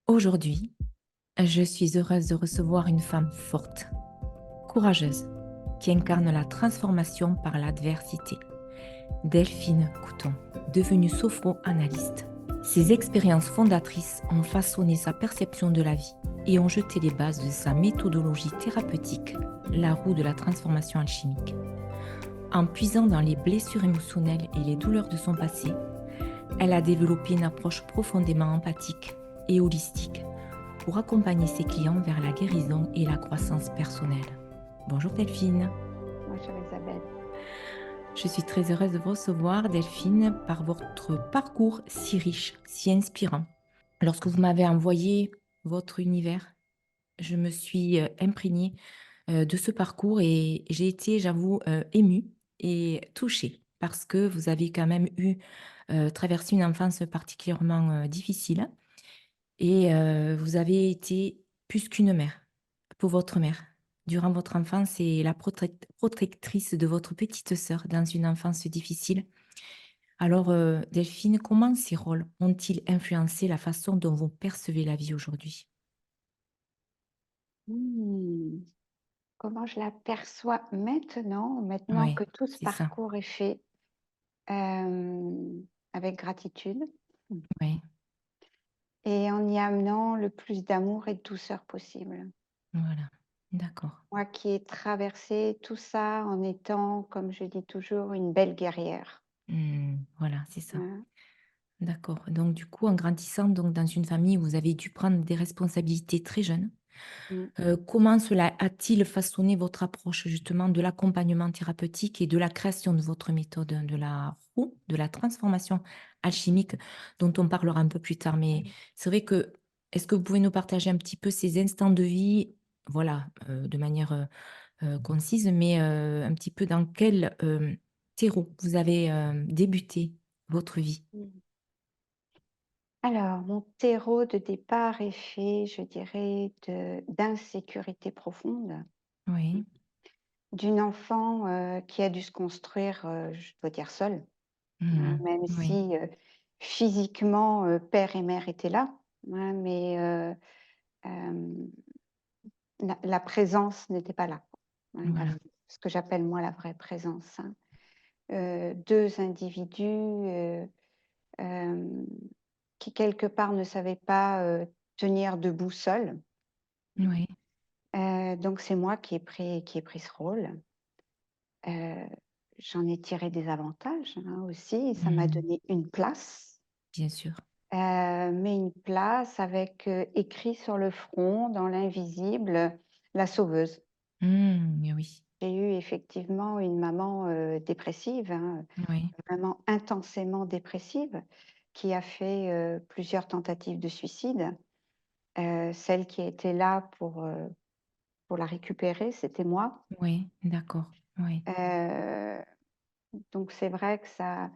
Aujourd'hui, je suis heureuse de recevoir une femme forte, courageuse, qui incarne la transformation par l'adversité. Delphine Couton, devenue sophro-analyste. Ses expériences fondatrices ont façonné sa perception de la vie et ont jeté les bases de sa méthodologie thérapeutique, la roue de la transformation alchimique. En puisant dans les blessures émotionnelles et les douleurs de son passé, elle a développé une approche profondément empathique et holistique pour accompagner ses clients vers la guérison et la croissance personnelle. Bonjour Delphine. Bonjour Isabelle. Je suis très heureuse de vous recevoir, Delphine, par votre parcours si riche, si inspirant. Lorsque vous m'avez envoyé votre univers, je me suis imprégnée de ce parcours et j'ai été, j'avoue, émue et touchée parce que vous avez quand même traversé une enfance particulièrement difficile et vous avez été plus qu'une mère pour votre mère. Durant votre enfance et la protectrice de votre petite sœur dans une enfance difficile. Alors, Delphine, comment ces rôles ont-ils influencé la façon dont vous percevez la vie aujourd'hui? Hmm, Comment je l'aperçois maintenant Oui, que tout ce c'est ça. parcours est fait, euh, avec gratitude Oui, et en y amenant le plus d'amour et de douceur possible. voilà. D'accord. Moi qui ai traversé tout ça en étant, comme je dis toujours, une belle guerrière. Voilà, c'est ça. Hein. D'accord. Donc, du coup, en grandissant donc, dans une famille où vous avez dû prendre des responsabilités très jeunes, Mm. comment cela a-t-il façonné votre approche justement de l'accompagnement thérapeutique et de la création de votre méthode de la roue, de la transformation alchimique dont on parlera un peu plus tard. Mais c'est vrai que, est-ce que vous pouvez nous partager un petit peu ces instants de vie, voilà, de manière concise, mais un petit peu dans quel terreau vous avez débuté votre vie? Mm. Alors, mon terreau de départ est fait, je dirais, d'insécurité profonde. Oui. D'une enfant qui a dû se construire, je dois dire seule, hein, Mhm. même Oui. si physiquement père et mère étaient là, hein, mais la présence n'était pas là, hein, Voilà. ce que j'appelle moi la vraie présence. Hein. Deux individus euh, qui quelque part ne savaient pas tenir debout seuls. Oui. Donc c'est moi qui ai pris ce rôle. Heu, J'en ai tiré des avantages, hein, aussi. Ça m'a Mhm. donné une place, Bien sûr. mais une place avec, écrit sur le front, dans l'invisible, «La sauveuse». Oui. J'ai eu effectivement une maman, dépressive, hein, Oui. vraiment intensément dépressive, qui a fait, plusieurs tentatives de suicide. Celle qui était là pour la récupérer, c'était moi. Oui, d'accord. Oui. Heu, donc c'est vrai que ça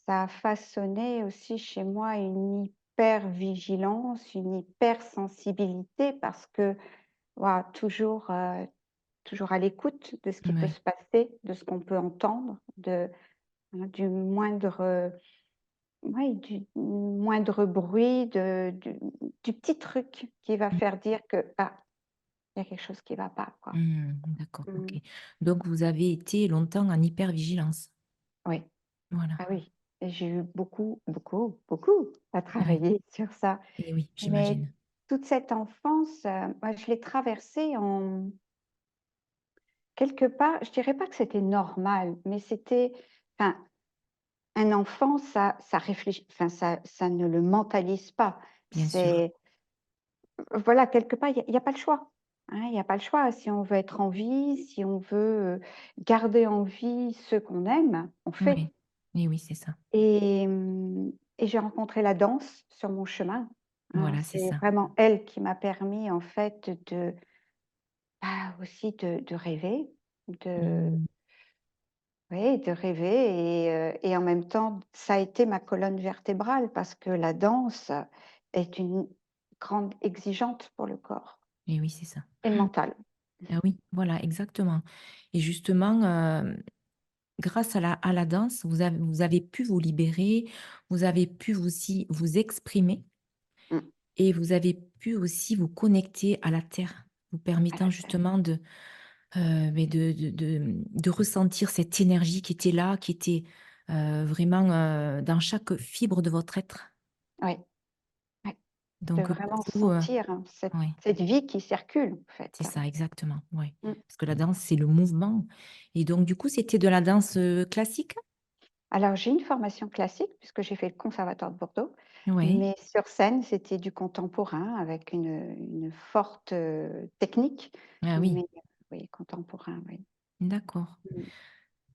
a façonné aussi chez moi une hyper-vigilance, une hypersensibilité parce que, voilà, toujours à l'écoute de ce qui peut Oui. se passer, de ce qu'on peut entendre, hein, du moindre bruit, du petit truc qui va faire dire que: «Ah, il y a quelque chose qui ne va pas», quoi. D'accord, Mmh. OK. Donc vous avez été longtemps en hypervigilance? Oui. Voilà. Ah oui, et j'ai eu beaucoup, beaucoup, beaucoup à Oui. travailler sur ça. Et oui, Mais j'imagine. toute cette enfance, moi je l'ai traversée en quelque part, je dirais pas que c'était normal, mais c'était, enfin, un enfant ça réfléchit, enfin ça ne le mentalise pas. Bien sûr. C'est, voilà, quelque part, il y a pas le choix, hein, il y a pas le choix. Si on veut être en vie, si on veut, garder en vie ceux qu'on aime, on fait. Oui. Et oui, c'est ça. Et j'ai rencontré la danse sur mon chemin, hein. Voilà, c'est C'est ça. vraiment elle qui m'a permis en fait aussi de rêver, de Mmh. oui, de rêver et en même temps, ça a été ma colonne vertébrale parce que la danse est une grande exigeante pour le corps Et oui, c'est ça. et le mental. Ah oui, voilà, exactement. Et justement, grâce à la danse, vous avez pu vous libérer, vous avez pu vous aussi vous exprimer. Mmh. et vous avez pu aussi vous connecter à la terre, vous à permettant la terre. justement de, beh, de ressentir cette énergie qui était là, qui était, vraiment, dans chaque fibre de votre être. Oui, ouais, de Donc, pour vraiment vous, sentir, hein, ouais, cette vie qui circule, en fait, c'est hein. ça exactement, ouais. Mmh. Parce que la danse, c'est le mouvement et donc du coup, c'était de la danse, classique? Alors j'ai une formation classique puisque j'ai fait le conservatoire de Bordeaux, Ouais. mais sur scène, c'était du contemporain avec une forte, technique, Ah oui, mais oui, contemporain, oui. d'accord. Mmh.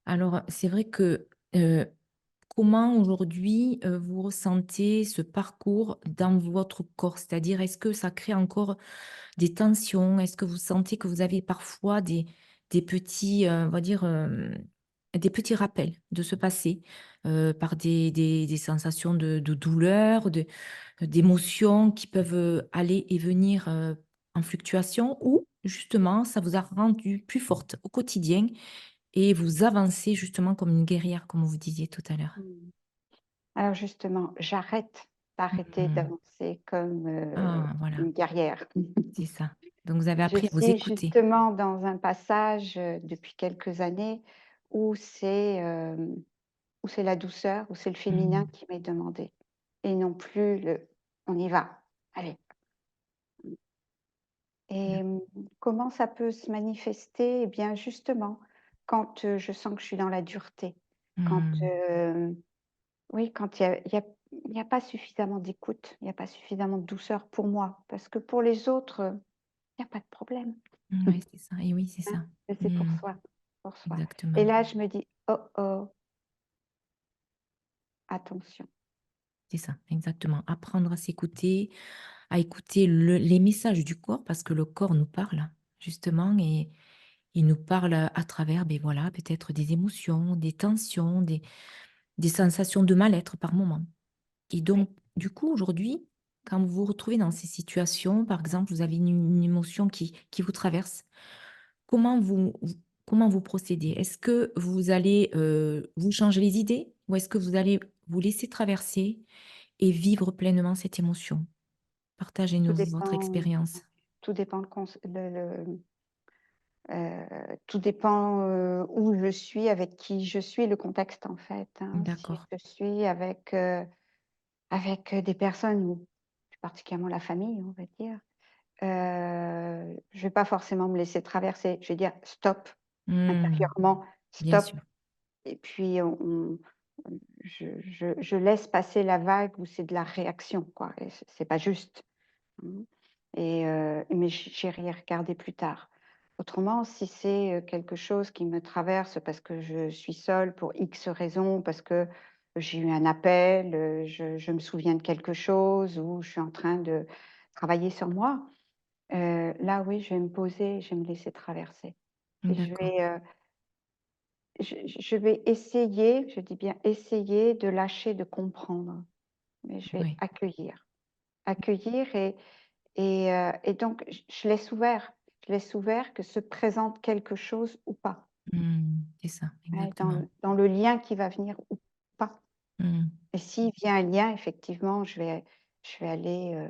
Alors, c'est vrai que, comment aujourd'hui, vous ressentez ce parcours dans votre corps? C'est-à-dire, est-ce que ça crée encore des tensions? Est-ce que vous sentez que vous avez parfois des petits, on va dire, des petits rappels de ce passé, par des sensations de douleur, d'émotions qui peuvent, aller et venir, en fluctuation? Ou justement, ça vous a rendu plus forte au quotidien et vous avancez justement comme une guerrière, comme vous disiez tout à l'heure? Mmh. Alors justement, j'arrête d'arrêter Mmh. d'avancer comme, Ah voilà, une guerrière. c'est ça. Donc vous avez Je appris à vous suis écouter. justement dans un passage, depuis quelques années où où c'est la douceur, où c'est le féminin Mmh. qui m'est demandé et non plus le: «On y va, allez». Et comment ça peut se manifester? Eh bien, justement, quand, je sens que je suis dans la dureté, quand, Mmh. oui, quand il y a pas suffisamment d'écoute, il y a pas suffisamment de douceur pour moi, parce que pour les autres, il y a pas de problème. Ouais, c'est ça et oui, c'est Hein, ça. mais c'est Mmh. pour soi et Exactement. là, je me dis: «Oh oh, attention». C'est ça, exactement. Apprendre à s'écouter, à écouter les messages du corps parce que le corps nous parle justement et il nous parle à travers, ben voilà, peut-être des émotions, des tensions, des sensations de mal-être par moment. Et Oui, donc, du coup, aujourd'hui, quand vous vous retrouvez dans ces situations, par exemple, vous avez une émotion qui vous traverse, comment comment vous procédez? Est-ce que vous allez, vous changer les idées ou est-ce que vous allez vous laisser traverser et vivre pleinement cette émotion? tout Partagez-nous votre dépend expérience. tout dépend tout dépend, où je suis, avec qui je suis, le contexte, en fait, hein. Si D'accord. je suis avec, des personnes ou plus particulièrement la famille, on va dire, je vais pas forcément me laisser traverser. Je vais dire: «Stop», Mmh, intérieurement: bien «Stop» sûr. et puis je laisse passer la vague où c'est de la réaction, quoi et c'est pas juste. Mmh mais j'irai y regarder plus tard. Autrement, si c'est, quelque chose qui me traverse parce que je suis seule pour X raisons, parce que j'ai eu un appel, je me souviens de quelque chose ou je suis en train de travailler sur moi, là oui, je vais me poser, je vais me laisser traverser et D'accord. je vais essayer, je dis bien essayer de lâcher, de comprendre, mais je vais Oui. accueillir. Accueillir et donc je laisse ouvert. Je laisse ouvert que se présente quelque chose ou pas, Mmh, c'est ça, ouais, exactement. dans le lien qui va venir ou pas Mmh. et s'il vient un lien, effectivement, je vais aller,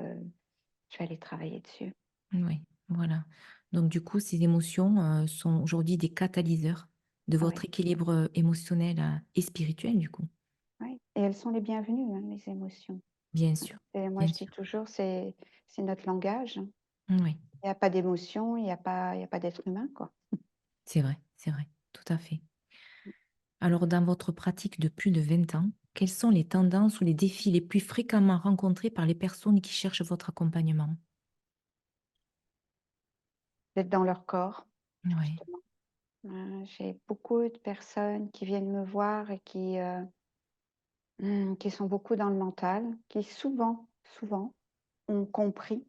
je vais aller travailler dessus. Oui, voilà. Donc du coup, ces émotions, sont aujourd'hui des catalyseurs de Ah oui, votre équilibre, émotionnel, et spirituel, du coup? oui et elles sont les bienvenues, hein, les émotions Bien sûr, et moi bien je dis sûr. toujours c'est notre langage, hein. Oui, Il y a pas d'émotion, il y a pas d'être humain, quoi. c'est vrai, tout à fait. Alors dans votre pratique de plus de 20 ans, quelles sont les tendances ou les défis les plus fréquemment rencontrés par les personnes qui cherchent votre accompagnement? D'être dans leur corps, Oui, justement. J'ai beaucoup de personnes qui viennent me voir et qui sont beaucoup dans le mental, qui souvent ont compris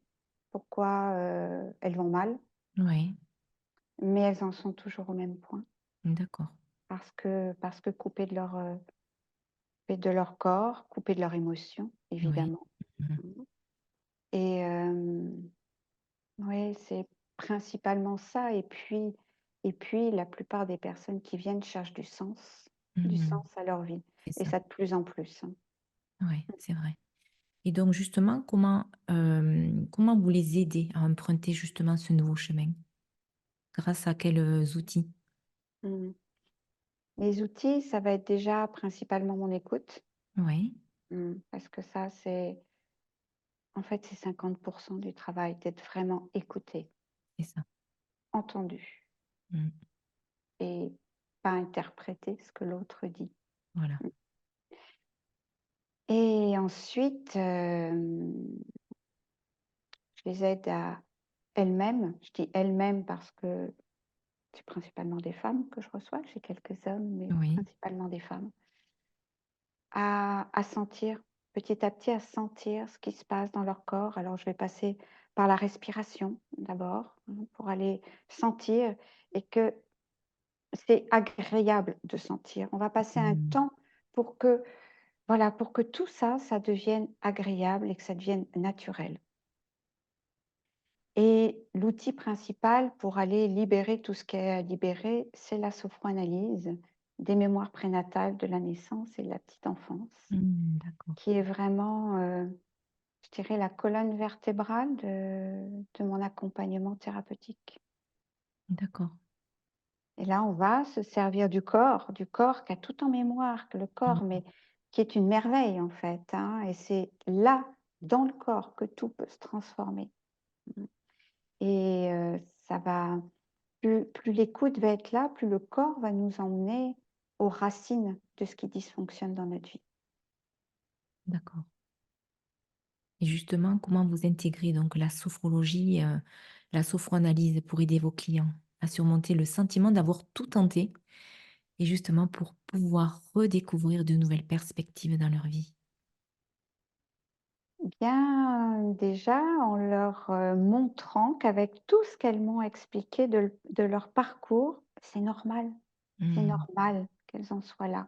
pourquoi, elles vont mal, oui, mais elles en sont toujours au même point d'accord. parce que coupées de leur corps, coupées de leurs émotions, Oui. évidemment. Mmh. Mmh et ouais, c'est principalement ça et puis la plupart des personnes qui viennent cherchent du Mmh. sens à leur vie C'est et ça. ça de plus en plus, hein. Ouais, c'est vrai. Et donc justement, comment vous les aidez à emprunter justement ce nouveau chemin? Grâce à quels, outils? Mmh. Les outils, ça va être déjà principalement mon écoute, Oui, parce que ça, en fait, c'est 50 du travail, d'être vraiment écouté, c'est ça. entendu Mmh. et pas interpréter ce que l'autre dit. Voilà. Mmh. Et ensuite, je les aide à elles-mêmes, je dis elles-mêmes parce que c'est principalement des femmes que je reçois, j'ai quelques hommes, mais Oui. principalement des femmes, à sentir, petit à petit, à sentir ce qui se passe dans leur corps. Alors je vais passer par la respiration d'abord, pour aller sentir et que c'est agréable de sentir. On va passer un Mmh. temps pour que, voilà, pour que tout ça, ça devienne agréable et que ça devienne naturel. Et l'outil principal pour aller libérer tout ce qui est à libérer, c'est la sophroanalyse des mémoires prénatales de la naissance et de la petite enfance, Mmh, d'accord, qui est vraiment, je dirais, la colonne vertébrale de mon accompagnement thérapeutique. d'accord. Et là, on va se servir du corps qui a tout en mémoire, que le corps, Mmh. mais qui est une merveille en fait, hein, et c'est là, dans le corps, que tout peut se transformer. Mmh. Et ça va plus l'écoute va être là, plus le corps va nous emmener aux racines de ce qui dysfonctionne dans notre vie. D'accord. Et justement, comment vous intégrez donc la sophrologie, la sophroanalyse pour aider vos clients à surmonter le sentiment d'avoir tout tenté et justement pour pouvoir redécouvrir de nouvelles perspectives dans leur vie? Bien, déjà en leur, montrant qu'avec tout ce qu'elles m'ont expliqué de leur parcours, c'est Mmh. normal qu'elles en soient là.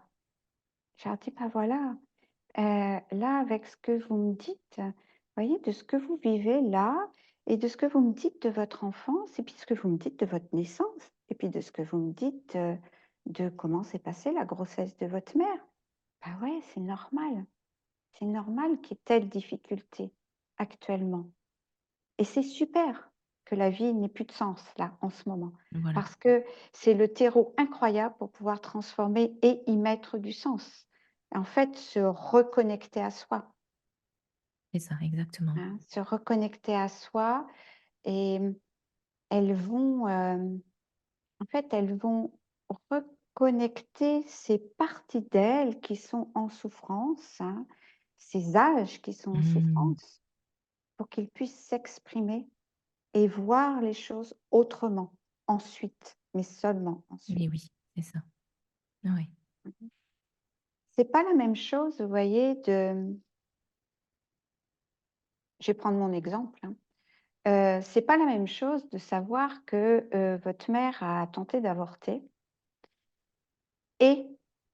Je leur dis: «Bah, voilà, là, avec ce que vous me dites, voyez, de ce que vous vivez là et de ce que vous me dites de votre enfance et puis ce que vous me dites de votre naissance et puis de ce que vous me dites, de comment s'est passée la grossesse de votre mère. Bah, ouais, c'est normal. C'est normal qu'il y ait telle difficulté actuellement et c'est super que la vie n'ait plus de sens là, en ce moment, Voilà, parce que c'est le terreau incroyable pour pouvoir transformer et y mettre du sens. En fait, se reconnecter à soi. c'est ça, exactement. Hein, se reconnecter à soi et elles vont, en fait, elles vont reconnecter ces parties d'elles qui sont en souffrance, hein, ces âges qui sont en Mmh. souffrance, pour qu'ils puissent s'exprimer et voir les choses autrement, ensuite, mais seulement ensuite. Et oui, c'est ça. Oui. Mmh. C'est pas la même chose, vous voyez, je vais prendre mon exemple, hein. C'est pas la même chose de savoir que, votre mère a tenté d'avorter et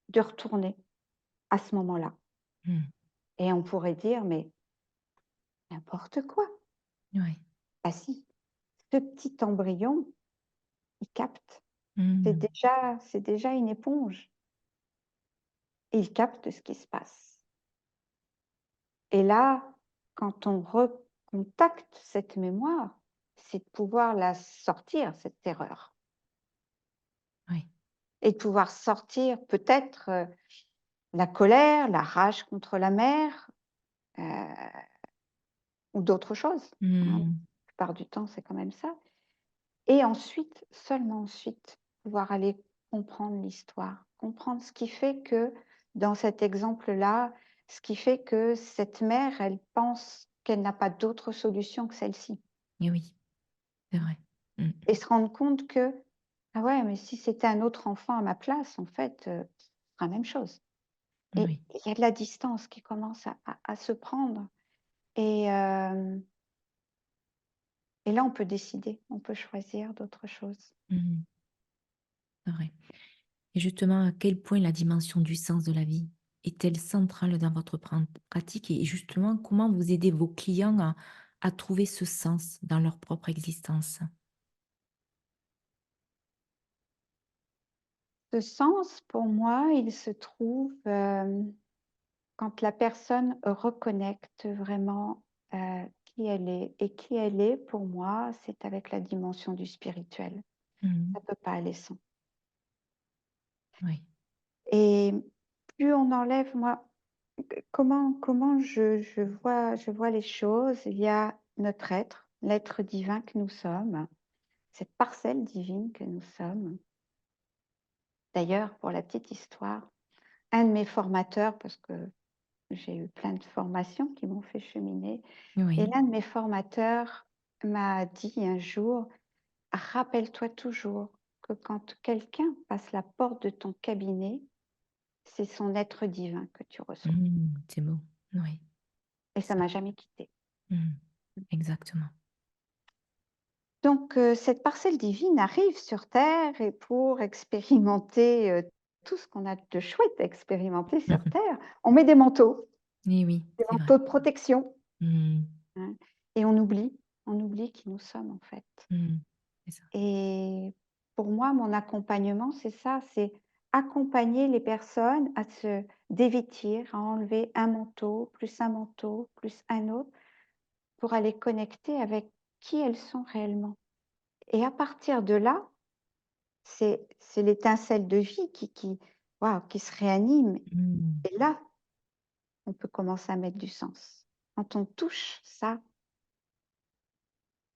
de retourner à ce moment-là Mmh. et on pourrait dire: «Mais n'importe quoi!» Ouais. Ah si, ce petit embryon, il capte. Mmh. C'est déjà une éponge et il capte ce qui se passe et là, quand on recontacte cette mémoire, c'est de pouvoir la sortir, cette terreur Ouais. et de pouvoir sortir peut-être, la colère, la rage contre la mère, heu, ou d'autres choses, hein. Mmh. La plupart du temps, c'est quand même ça et ensuite, seulement ensuite, pouvoir aller comprendre l'histoire, comprendre ce qui fait que, dans cet exemple-là, ce qui fait que cette mère, elle pense qu'elle n'a pas d'autre solution que celle-ci Et oui, c'est vrai. Mmh. et se rendre compte que: «Ah ouais, mais si c'était un autre enfant à ma place, en fait, ce sera la même chose» et Oui. il y a de la distance qui commence à se prendre et et là, on peut décider, on peut choisir d'autres choses. Mmh. C'est vrai. Et justement, à quel point la dimension du sens de la vie est-elle centrale dans votre pratique et justement, comment vous aidez vos clients à trouver ce sens dans leur propre existence? Ce sens, pour moi, il se trouve, quand la personne reconnecte vraiment, qui elle est et qui elle est pour moi, c'est avec la dimension du spirituel. Mmh. Ça peut pas aller sans Oui. et plus on enlève moi, comment je vois les choses, il y a notre être, l'être divin que nous sommes, cette parcelle divine que nous sommes. D'ailleurs, pour la petite histoire, un de mes formateurs, parce que j'ai eu plein de formations qui m'ont fait cheminer et Oui. l'un de mes formateurs m'a dit un jour: «Rappelle-toi toujours que quand quelqu'un passe la porte de ton cabinet, c'est son être divin que tu reçois» C'est beau. Oui, et ça ça. m'a jamais quittée. Mmh. Exactement. Donc cette parcelle divine arrive sur terre et pour expérimenter, tout ce qu'on a de chouette à expérimenter sur terre, on met Et oui, des c'est vrai. manteaux de protection, Mmh. hein et on oublie qui nous sommes, en fait. Mmh. C'est ça. Et pour moi, mon accompagnement, c'est ça, c'est accompagner les personnes à se dévêtir, à enlever un manteau, plus un autre, pour aller connecter avec qui elles sont réellement. Et à partir de là, c'est l'étincelle de vie qui waouh, qui se réanime Mmh. et là, on peut commencer à mettre du sens. Quand on touche ça,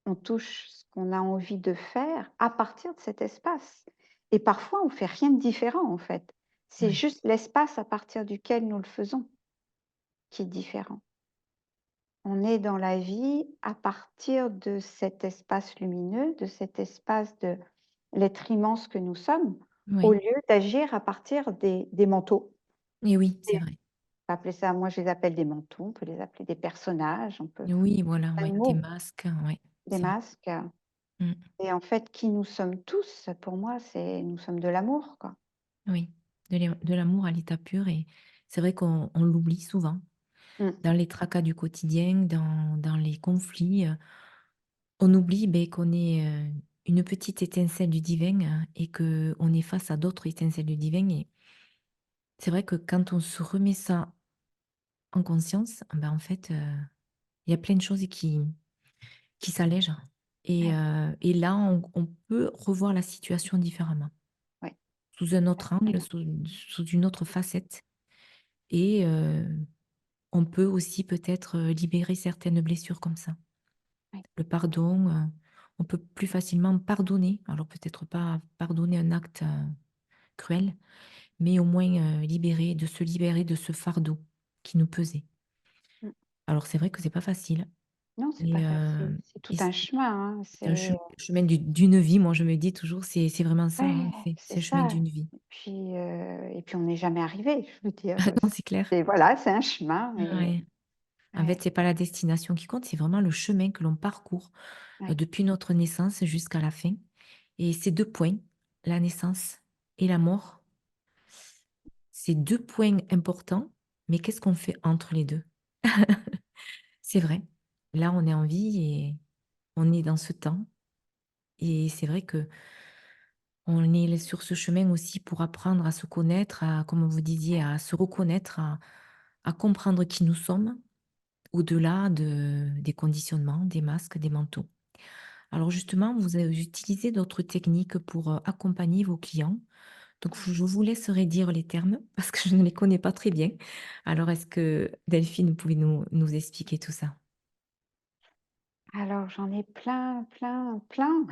on touche ce qu'on a envie de faire à partir de cet espace et parfois on fait rien de différent en fait. C'est Ouais. juste l'espace à partir duquel nous le faisons qui est différent. On est dans la vie à partir de cet espace lumineux, de cet espace de l'être immense que nous sommes, au Oui. lieu d'agir à partir des manteaux. Et oui, c'est Et vrai. on peut appeler ça moi je les appelle des manteaux, on peut les appeler des personnages, on peut Oui, voilà, plein ouais, de des mots, masques, ouais, des c'est vrai. masques Mmh. et en fait qui nous sommes tous, pour moi, c'est nous sommes de l'amour, quoi. Oui, de l'amour à l'état pur et c'est vrai qu'on l'oublie souvent Mmh, dans les tracas du quotidien, dans les conflits, on oublie, beh, qu'on est, une petite étincelle du divin, et qu'on est face à d'autres étincelles du divin et c'est vrai que quand on se remet ça en conscience, ben, en fait, il y a plein de choses qui s'allègent ouais, et là, on peut revoir la situation différemment, ouais, sous un autre angle, exactement, sous une autre facette et on peut aussi peut-être, libérer certaines blessures comme ça. ouais, Le pardon, on peut plus facilement pardonner, alors peut-être pas pardonner un acte, cruel, mais au moins, se libérer de ce fardeau qui nous pesait. mmh. Alors c'est vrai que c'est pas facile Non, c'est pas et facile, c'est tout et un c'est chemin, hein, un c'est chemin d'une vie, moi je me dis toujours, c'est vraiment ça, hein, ouais, c'est c'est le chemin ça d'une vie. et puis on n'est jamais arrivé, je veux dire, Non, c'est clair. c'est voilà, c'est un chemin et Ouais. En fait, ouais, c'est pas la destination qui compte, c'est vraiment le chemin que l'on parcourt, ouais, depuis notre naissance jusqu'à la fin et ces 2 points, la naissance et la mort, c'est 2 points importants, mais qu'est-ce qu'on fait entre les 2? C'est vrai. Là, on est en vie et on est dans ce temps et c'est vrai que on est sur ce chemin aussi pour apprendre à se connaître, à comme vous disiez, ouais. à se reconnaître, à comprendre qui nous sommes, au-delà des conditionnements, des masques, des manteaux. Alors justement, vous avez utilisé d'autres techniques pour, accompagner vos clients. Donc je vous laisserai dire les termes parce que je ne les connais pas très bien. Alors est-ce que Delphine, vous pouvez nous expliquer tout ça? Alors j'en ai plein, plein, plein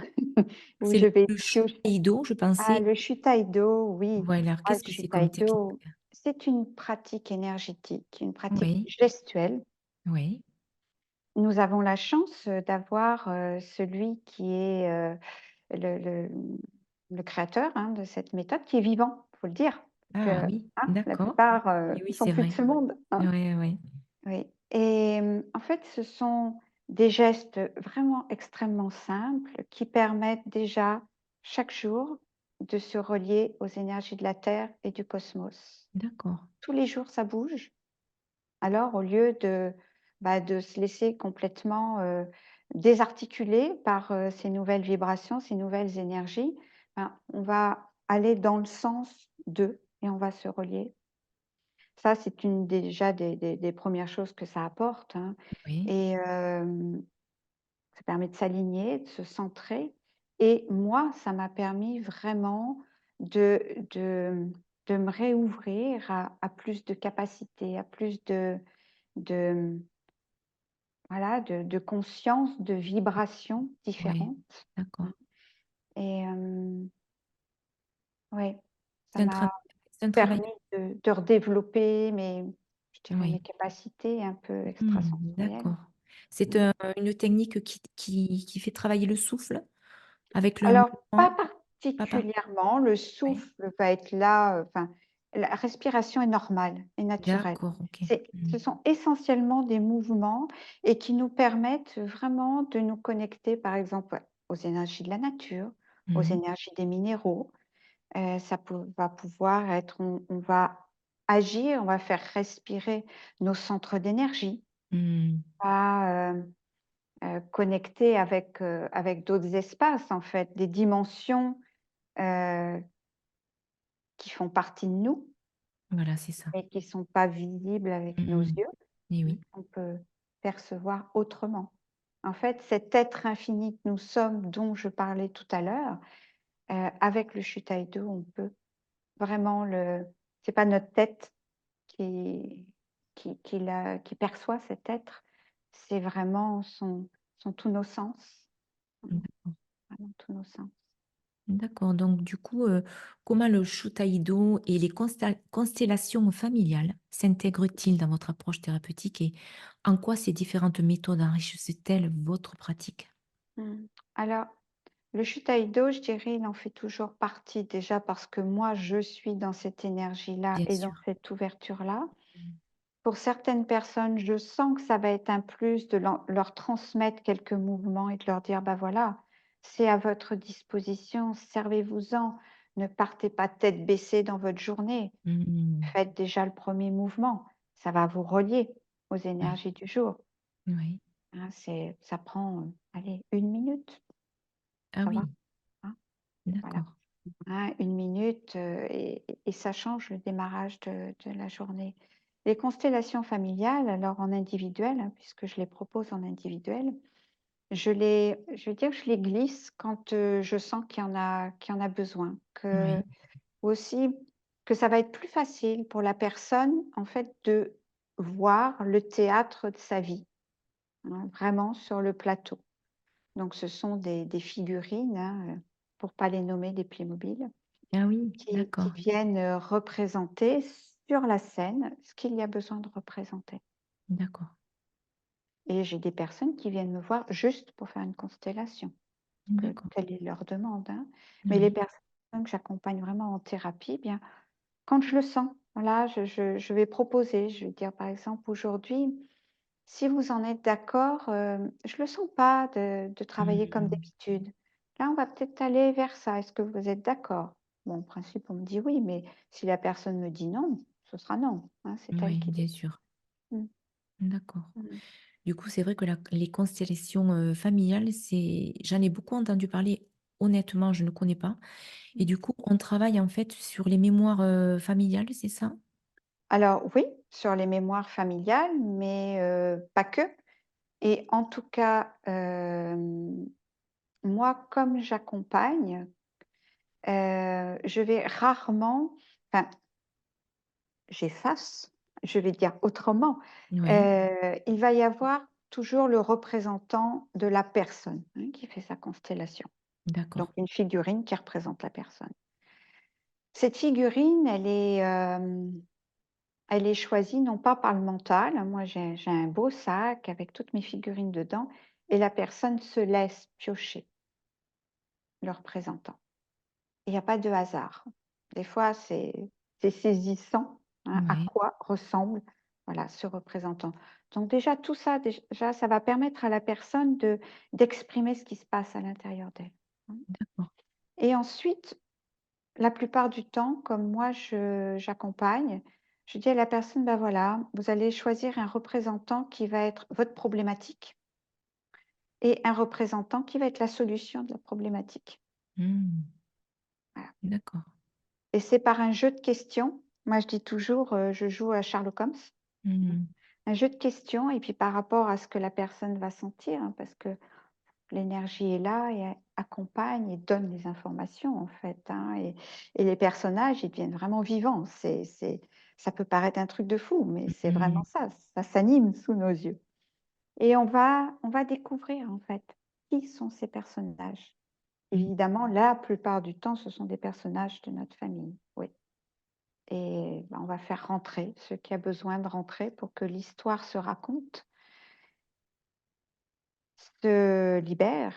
où C'est je vais le piocher. Shuaido, je Ah, pensais. le Shutaido, oui. Voilà, Ah, le qu'est-ce que c'est comme technique? Shutaido, c'est une pratique énergétique, une pratique Oui, gestuelle. oui. Nous avons la chance, d'avoir, celui qui est, le le créateur, hein, de cette méthode qui est vivant, faut le dire. Ah Que, oui, hein, la d'accord. plupart, Oui, oui, sont c'est plus de vrai. ce monde, hein. Ouais, ouais. Oui et en fait, ce sont des gestes vraiment extrêmement simples qui permettent déjà, chaque jour, de se relier aux énergies de la Terre et du cosmos. D'accord, Tous les jours, ça bouge. Alors au lieu de se laisser complètement, désarticuler par, ces nouvelles vibrations, ces nouvelles énergies, ben, on va aller dans le sens d'eux et on va se relier. Ça, c'est une déjà des 1 choses que ça apporte, hein, Oui, et ça permet de s'aligner, de se centrer, et moi, ça m'a permis vraiment de de de me réouvrir à plus de capacité, à plus de voilà, de conscience, de vibrations oui, différentes, d'accord. hein, et ouais, ça C'est un m'a travail c'est un travail permis de redévelopper je dirais mes oui. capacités un peu extrasensorielles. D'accord. C'est, Mmh. une technique qui fait travailler le souffle avec le Alors, pas mouvement? Papa? particulièrement, le Oui. souffle va être là, enfin, la respiration est normale et naturelle. D'accord, OK. Ce Mmh. sont essentiellement des mouvements et qui nous permettent vraiment de nous connecter, par exemple, aux énergies de la nature, aux Mmh. énergies des minéraux. Ça va pouvoir être on va agir, on va faire respirer nos centres d'énergie, Mmh. à, connecter avec d'autres espaces, en fait, des dimensions, heu, qui font partie de nous Voilà, c'est ça. et qui ne sont pas visibles avec nos Mmh. yeux, Et hein, oui. qu'on peut percevoir autrement. En fait, cet être infini que nous sommes, dont je parlais tout à l'heure, avec le Shutai-Do, on peut vraiment le c'est pas notre tête qui qui perçoit cet être, c'est vraiment sont tous nos sens, mmh, D'accord. vraiment tous nos sens. D'accord, donc du coup, comment le Shūtai-do et les constellations familiales s'intègrent-ils dans votre approche thérapeutique et en quoi ces différentes méthodes enrichissent-elles votre pratique? Mmh. Alors, le Shutai-Do, je dirais, il en fait toujours partie déjà parce que moi, je suis dans cette énergie-là Bien et dans sûr. cette ouverture-là. Mmh. Pour certaines personnes, je sens que ça va être un plus de leur transmettre quelques mouvements et de leur dire: «Bah, voilà, c'est à votre disposition, servez-vous-en. Ne partez pas tête baissée dans votre journée. Mmh. Faites déjà le premier mouvement. Ça va vous relier aux Oui, énergies du jour». oui. Hein, ça prend, allez, 1 minute, Ah ça va, oui, hein, voilà. d'accord. Hein, 1 minute, et ça change le démarrage de la journée. Les constellations familiales, alors en individuel, hein, puisque je les propose en individuel, je veux dire, je les glisse quand, je sens qu'il y en a besoin, que Oui, aussi que ça va être plus facile pour la personne, en fait, de voir le théâtre de sa vie, hein, vraiment sur le plateau. Donc ce sont des figurines, hein, pour pas les nommer des Playmobil. ah oui, Qui d'accord, viennent, représenter sur la scène ce qu'il y a besoin de représenter, d'accord, et j'ai des personnes qui viennent me voir juste pour faire une constellation, que d'accord. telle est leur demande, hein. Mais les Oui. personnes que j'accompagne vraiment en thérapie, eh bien, quand je le sens, voilà, je vais proposer, je vais dire par exemple: «Aujourd'hui, si vous en êtes d'accord, je le sens pas de travailler comme Mmh. d'habitude. Là, on va peut-être aller vers ça. Est-ce que vous êtes d'accord?» Bon, en principe, on me dit oui, mais si la personne me dit non, ce sera non, hein, c'est elle Oui, qui bien décide. sûr. Mmh, D'accord. mmh, Du coup, c'est vrai que les constellations, familiales, j'en ai beaucoup entendu parler. Honnêtement, je ne connais pas et mmh. du coup, on travaille en fait sur les mémoires, familiales, c'est ça? Alors oui, sur les mémoires familiales, mais pas que, et en tout cas, moi, comme j'accompagne, je vais rarement, enfin, j'efface, je vais dire autrement, Oui, il va y avoir toujours le représentant de la personne, hein, qui fait sa constellation. Donc d'accord. une figurine qui représente la personne. Cette figurine, elle est choisie non pas par le mental. Moi, j'ai un beau sac avec toutes mes figurines dedans, et la personne se laisse piocher le représentant. Il y a pas de hasard. Des fois, c'est saisissant, hein, à Oui, quoi ressemble, voilà, ce représentant. Donc déjà, tout ça, déjà, ça va permettre à la personne d'exprimer ce qui se passe à l'intérieur d'elle, hein. d'accord. Et ensuite, la plupart du temps, comme moi j'accompagne, je dis à la personne: «Bah, voilà, vous allez choisir un représentant qui va être votre problématique et un représentant qui va être la solution de la problématique». Mmh. Voilà, D'accord. et c'est par un jeu de questions Moi, je dis toujours, je joue à Sherlock Holmes, Mmh. un jeu de questions et puis par rapport à ce que la personne va sentir, hein, parce que l'énergie est là et elle accompagne et donne les informations, en fait, hein, et les personnages, ils deviennent vraiment vivants. Ça peut paraître un truc de fou, mais c'est vraiment Mmh. ça, ça s'anime sous nos yeux et on va découvrir, en fait, qui sont ces personnages. Mmh. Évidemment, la plupart du temps, ce sont des personnages de notre famille, oui, et bah, on va faire rentrer ce qui a besoin de rentrer pour que l'histoire se raconte, se libère.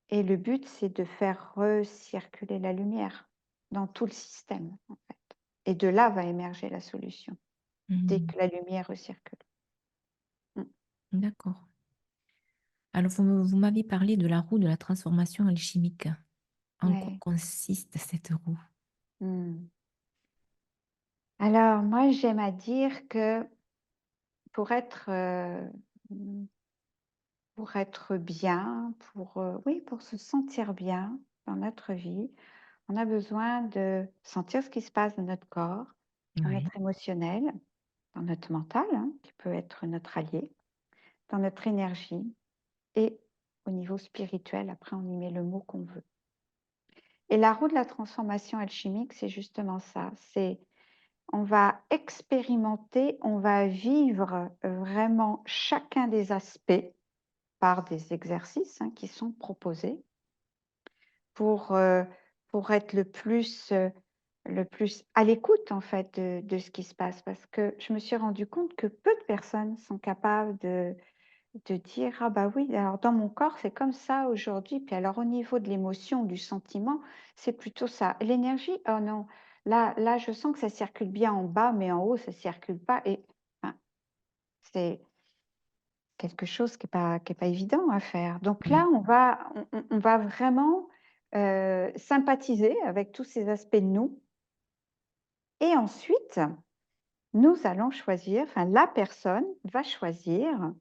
Et le but, c'est de faire recirculer la lumière dans tout le système, en fait. Et de là va émerger la solution, dès Mmh. que la lumière recircule. Mmh. D'accord. Alors vous m'avez parlé de la roue de la transformation alchimique. En quoi Ouais. consiste cette roue? Mmh. Alors moi, j'aime à dire que pour être, mmh, pour être bien, oui, pour se sentir bien dans notre vie, on a besoin de sentir ce qui se passe dans notre corps, dans Ouais, notre émotionnel, dans notre mental, hein, qui peut être notre allié, dans notre énergie et au niveau spirituel, après on y met le mot qu'on veut. Et la roue de la transformation alchimique, c'est justement ça, c'est on va expérimenter, on va vivre vraiment chacun des aspects par des exercices, hein, qui sont proposés pour, heu, pour être le plus à l'écoute en fait de ce qui se passe. Parce que je me suis rendu compte que peu de personnes sont capables de dire: «Ah bah oui, alors dans mon corps, c'est comme ça aujourd'hui, puis alors au niveau de l'émotion, du sentiment, c'est plutôt ça. L'énergie, oh non, là je sens que ça circule bien en bas, mais en haut ça circule pas» et enfin, c'est quelque chose qui est pas évident à faire. Donc oui, là, on va vraiment, sympathiser avec tous ces aspects de nous et ensuite, nous allons choisir, enfin la personne va choisir,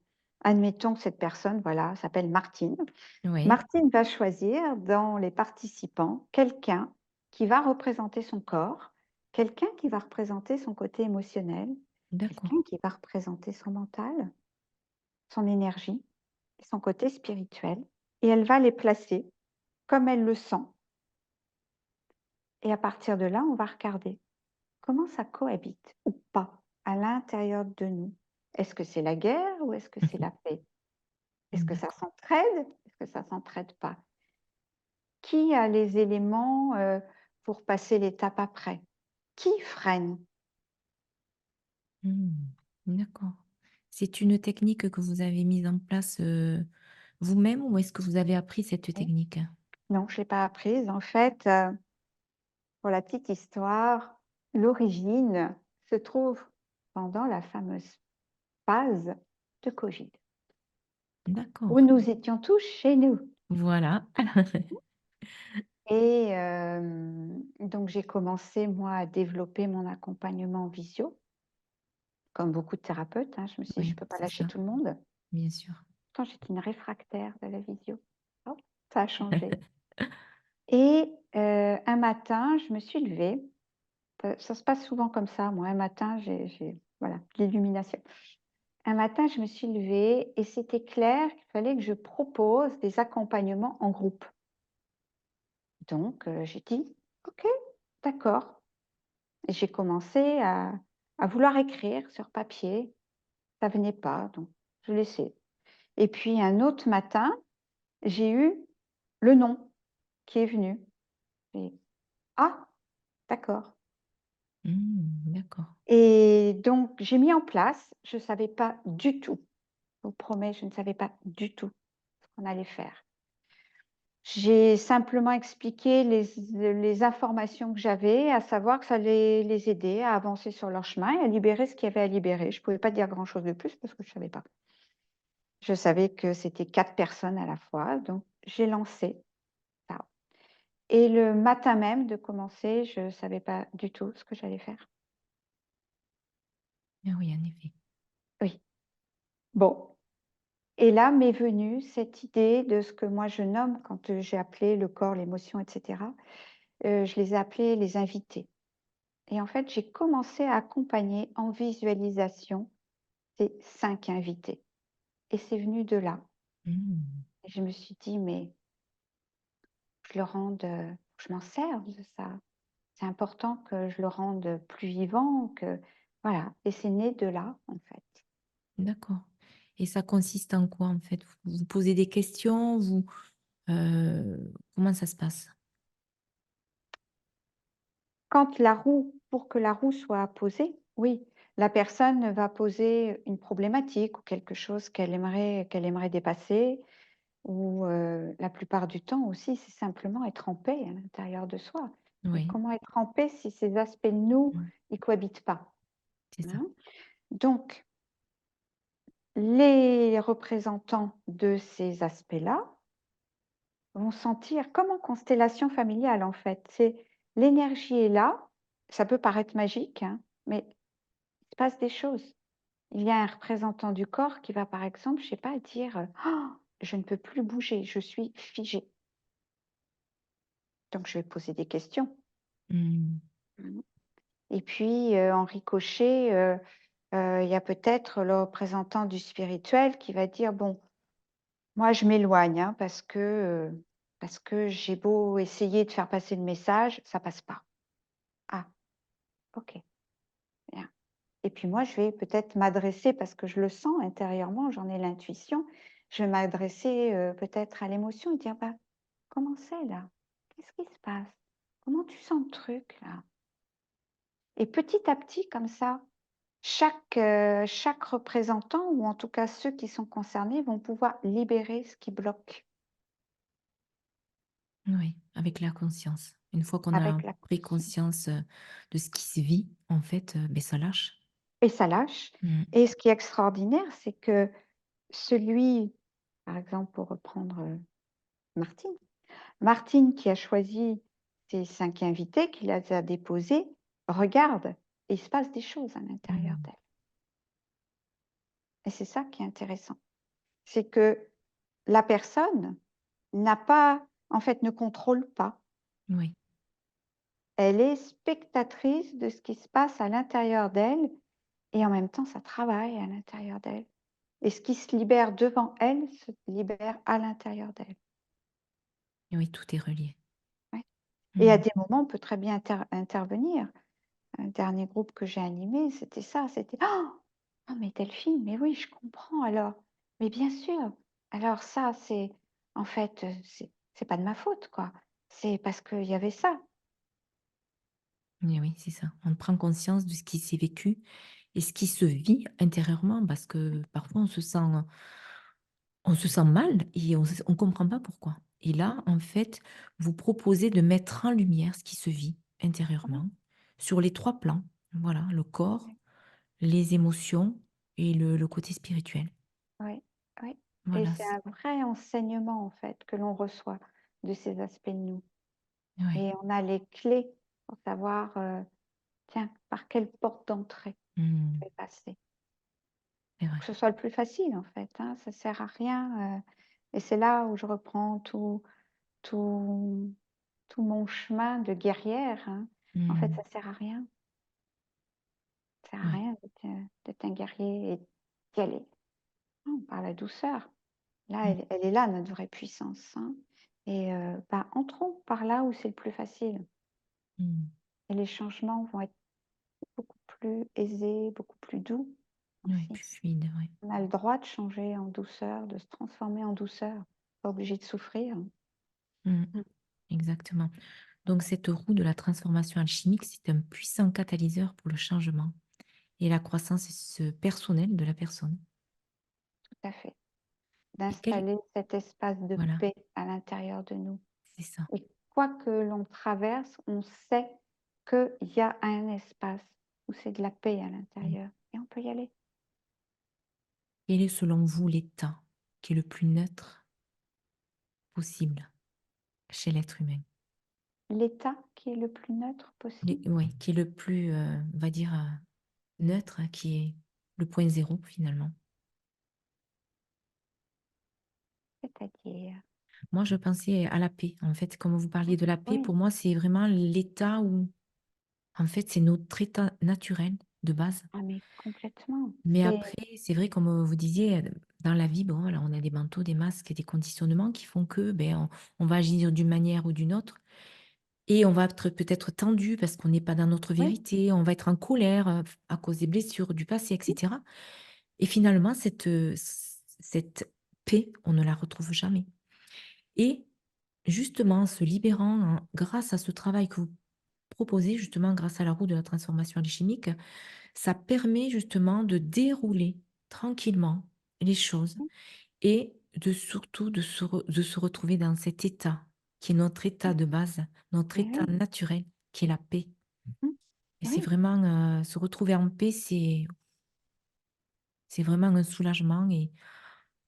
admettons que cette personne, voilà, s'appelle Martine. oui, Martine va choisir dans les participants quelqu'un qui va représenter son corps, quelqu'un qui va représenter son côté émotionnel, d'accord. quelqu'un qui va représenter son mental, son énergie et son côté spirituel et elle va les placer comme elle le sent et à partir de là, on va regarder comment ça cohabite ou pas à l'intérieur de nous. Est-ce que c'est la guerre ou est-ce que c'est la paix? Est-ce que ça D'accord. s'entraide? Est-ce que ça s'entraide pas? Qui a les éléments, pour passer l'étape après? Qui freine? Mmh. D'accord. C'est une technique que vous avez mise en place, vous-même ou est-ce que vous avez appris cette Oui. technique? Non, je l'ai pas apprise. En fait, pour la petite histoire, l'origine se trouve pendant la fameuse phase de Covid, où D'accord. nous étions tous chez nous Voilà. et donc j'ai commencé moi à développer mon accompagnement en visio, comme beaucoup de thérapeutes, hein. Je me suis dit: «Je Oui, peux pas c'est lâcher ça, tout le monde». bien sûr. Pourtant j'étais une réfractaire de la visio. Hop, ça a changé et un matin, je me suis levée, ça se passe souvent comme ça, moi, un matin, j'ai voilà, l'illumination. Un matin, je me suis levée et c'était clair qu'il fallait que je propose des accompagnements en groupe. Donc j'ai dit: «OK, d'accord». Et j'ai commencé à vouloir écrire sur papier. Ça venait pas, donc je laissais. Et puis un autre matin, j'ai eu le nom qui est venu et «Ah, d'accord». D'accord. Et donc j'ai mis en place, je ne savais pas du tout, je vous promets, je ne savais pas du tout ce qu'on allait faire. J'ai simplement expliqué les informations que j'avais, à savoir que ça allait les aider à avancer sur leur chemin et à libérer ce qu'il y avait à libérer. Je ne pouvais pas dire grand chose de plus parce que je ne savais pas. Je savais que c'était 4 personnes à la fois, donc j'ai lancé ça et le matin même de commencer, je ne savais pas du tout ce que j'allais faire. Ah oui, en effet. Oui, bon, et là m'est venue cette idée de ce que moi je nomme quand, j'ai appelé le corps, l'émotion et cetera, je les ai appelés les invités. et en fait, j'ai commencé à accompagner en visualisation ces 5 invités et c'est venu de là Mmh. et je me suis dit: «Mais je le rende, je m'en serve de ça. C'est important que je le rende plus vivant, que» voilà et c'est né de là, en fait. D'accord, et ça consiste en quoi, en fait? Vous vous posez des questions? Comment ça se passe? Quand la roue pour que la roue soit posée, oui, la personne va poser une problématique ou quelque chose qu'elle aimerait dépasser ou la plupart du temps aussi, c'est simplement être en paix à l'intérieur de soi. Mais Oui, comment être en paix si ces aspects de nous, mmh, ils cohabitent pas? c'est ça. Hein? Donc les représentants de ces aspects-là vont sentir comme en constellation familiale, en fait. C'est l'énergie est là, ça peut paraître magique, hein, mais il se passe des choses. Il y a un représentant du corps qui va, par exemple, je sais pas, dire, «Oh, je ne peux plus bouger, je suis figé». Donc je vais poser des questions. Mmh, Mmh. Et puis, en ricochet, il y a peut-être le représentant du spirituel qui va dire: «Bon, moi je m'éloigne, hein, parce que j'ai beau essayer de faire passer le message, ça passe pas». Ah, OK, bien. Et puis moi, je vais peut-être m'adresser parce que je le sens intérieurement, j'en ai l'intuition, je vais m'adresser, peut-être à l'émotion et dire: «Bah, comment c'est là? Qu'est-ce qui se passe? Comment tu sens le truc là?» Et petit à petit comme ça, chaque représentant ou en tout cas ceux qui sont concernés vont pouvoir libérer ce qui bloque oui, avec la conscience. Une fois qu'on avec a la pris conscience. conscience, de ce qui se vit, en fait, beh, ça lâche. Et ça lâche Mmh, et ce qui est extraordinaire, c'est que celui par exemple pour reprendre, Martine. Martine qui a choisi ses 5 invités, qui les a déposés, regarde et il se passe des choses à l'intérieur mmh, d'elle et c'est ça qui est intéressant. C'est que la personne n'a pas en fait, ne contrôle pas. oui, Elle est spectatrice de ce qui se passe à l'intérieur d'elle et en même temps, ça travaille à l'intérieur d'elle et ce qui se libère devant elle se libère à l'intérieur d'elle. oui, tout est relié. Ouais et à Mmh, des moments, on peut très bien intervenir. Un dernier groupe que j'ai animé, c'était ça, c'était: «Oh! Ah mais Delphine, mais oui, je comprends alors. Mais bien sûr. Alors ça, c'est en fait, c'est pas de ma faute, quoi. C'est parce qu'il y avait ça». et oui, c'est ça. On prend conscience de ce qui s'est vécu et ce qui se vit intérieurement parce que parfois on se sent mal et on comprend pas pourquoi. Et là, en fait, vous proposez de mettre en lumière ce qui se vit Oui, intérieurement sur les 3 plans. Voilà, le corps, oui, les émotions et le côté spirituel. oui, oui et Voilà, c'est un vrai enseignement, en fait, que l'on reçoit de ces aspects de nous ouais. et on a les clés pour savoir, tiens, par quelle porte d'entrée Mmh, je vais passer. c'est Pour vrai. que ce soit le plus facile, en fait, hein, ça sert à rien, et c'est là où je reprends tout tout mon chemin de guerrière, hein. En fait, Mmh, ça sert à rien. Ça sert à ouais. rien d'être un guerrier et d'y aller. Non, par la douceur. Là, Mmh, elle est là notre vraie puissance, hein et bah, entrons par là où c'est le plus facile mmh. et les changements vont être beaucoup plus aisés, beaucoup plus doux Ouais, aussi. plus fluide, ouais. On a le droit de changer en douceur, de se transformer en douceur. Pas obligé de souffrir. Mmh, Mmh, exactement. Donc cette roue de la transformation alchimique, c'est un puissant catalyseur pour le changement et la croissance personnelle de la personne. tout à fait. Et quel D'installer cet espace de voilà, paix à l'intérieur de nous. c'est ça. Et quoi que l'on traverse, on sait qu'il y a un espace où c'est de la paix à Mmh. l'intérieur et on peut y aller. Quel est selon vous l'état qui est le plus neutre possible chez l'être humain? L'état qui est le plus neutre possible, Oui, qui est le plus, on va dire, neutre, qui est le point zéro finalement? c'est-à-dire Moi, je pensais à la paix. En fait, comme vous parliez de la paix, oui, pour moi, c'est vraiment l'état où En fait, c'est notre état naturel de base. Ah mais complètement. Mais C'est après, c'est vrai, comme vous disiez, dans la vie, bon, voilà, on a des manteaux, des masques et des conditionnements qui font que, ben, on va agir d'une manière ou d'une autre et on va être peut-être tendu parce qu'on n'est pas dans notre oui, vérité, on va être en colère, à cause des blessures du passé, et mmh, cetera. Et finalement, cette paix, on ne la retrouve jamais. Et justement, en se libérant, grâce à ce travail que vous proposez, justement, grâce à la roue de la transformation alchimique, ça permet justement de dérouler tranquillement les choses mmh, et de surtout de se retrouver dans cet état qui est notre état mmh, de base, notre mais état oui, naturel qui est la paix. mmh, Et c'est oui, vraiment, se retrouver en paix, c'est vraiment un soulagement et